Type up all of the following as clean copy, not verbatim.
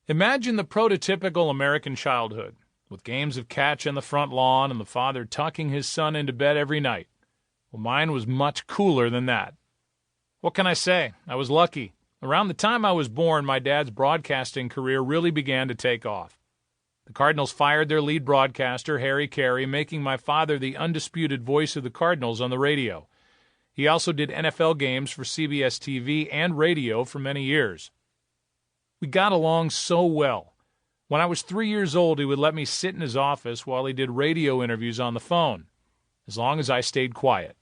Imagine the prototypical American childhood, with games of catch on the front lawn and the father tucking his son into bed every night. Well, mine was much cooler than that. What can I say? I was lucky. Around the time I was born, my dad's broadcasting career really began to take off. The Cardinals fired their lead broadcaster, Harry Carey, making my father the undisputed voice of the Cardinals on the radio. He also did NFL games for CBS TV and radio for many years. We got along so well. When I was 3 years old, he would let me sit in his office while he did radio interviews on the phone, as long as I stayed quiet.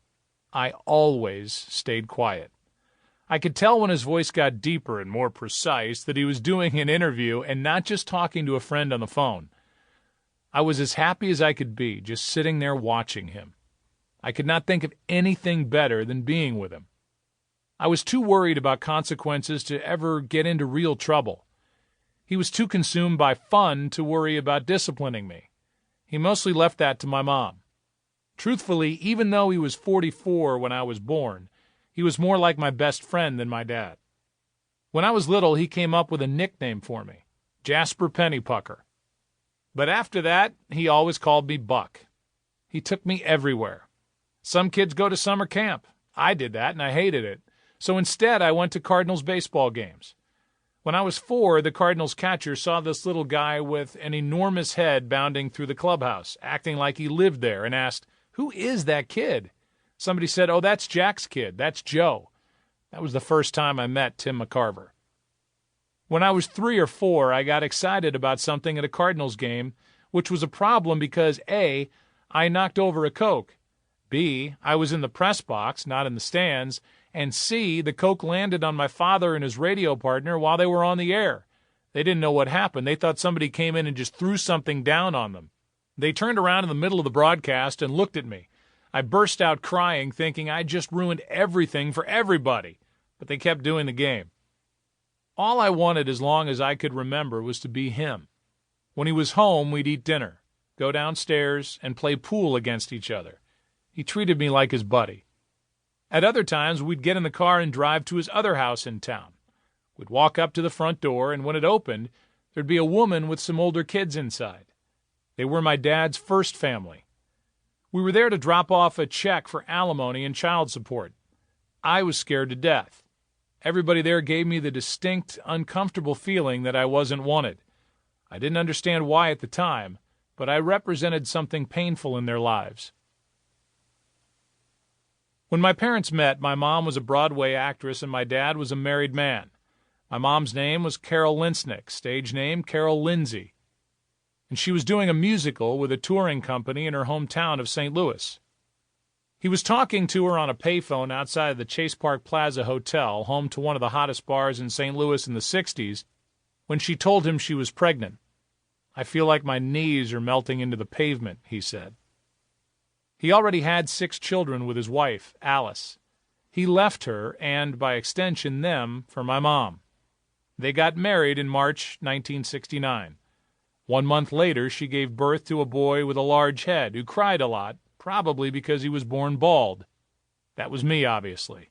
I always stayed quiet. I could tell when his voice got deeper and more precise that he was doing an interview and not just talking to a friend on the phone. I was as happy as I could be, just sitting there watching him. I could not think of anything better than being with him. I was too worried about consequences to ever get into real trouble. He was too consumed by fun to worry about disciplining me. He mostly left that to my mom. Truthfully, even though he was 44 when I was born, he was more like my best friend than my dad. When I was little, he came up with a nickname for me, Jasper Pennypucker. But after that, he always called me Buck. He took me everywhere. Some kids go to summer camp. I did that, and I hated it. So instead, I went to Cardinals baseball games. When I was 4, the Cardinals catcher saw this little guy with an enormous head bounding through the clubhouse, acting like he lived there, and asked, "Who is that kid?" Somebody said, "Oh, that's Jack's kid. That's Joe." That was the first time I met Tim McCarver. When I was 3 or 4, I got excited about something at a Cardinals game, which was a problem because A, I knocked over a Coke, B, I was in the press box, not in the stands, and C, the Coke landed on my father and his radio partner while they were on the air. They didn't know what happened. They thought somebody came in and just threw something down on them. They turned around in the middle of the broadcast and looked at me. I burst out crying, thinking I just ruined everything for everybody, but they kept doing the game. All I wanted as long as I could remember was to be him. When he was home, we'd eat dinner, go downstairs, and play pool against each other. He treated me like his buddy. At other times, we'd get in the car and drive to his other house in town. We'd walk up to the front door, and when it opened, there'd be a woman with some older kids inside. They were my dad's first family. We were there to drop off a check for alimony and child support. I was scared to death. Everybody there gave me the distinct, uncomfortable feeling that I wasn't wanted. I didn't understand why at the time, but I represented something painful in their lives. When my parents met, my mom was a Broadway actress and my dad was a married man. My mom's name was Carol Linsnick, stage name Carol Lindsay, and she was doing a musical with a touring company in her hometown of St. Louis. He was talking to her on a payphone outside of the Chase Park Plaza Hotel, home to one of the hottest bars in St. Louis in the 60s, when she told him she was pregnant. "I feel like my knees are melting into the pavement," he said. He already had 6 children with his wife, Alice. He left her, and by extension them, for my mom. They got married in March 1969. 1 month later, she gave birth to a boy with a large head who cried a lot, probably because he was born bald. That was me, obviously.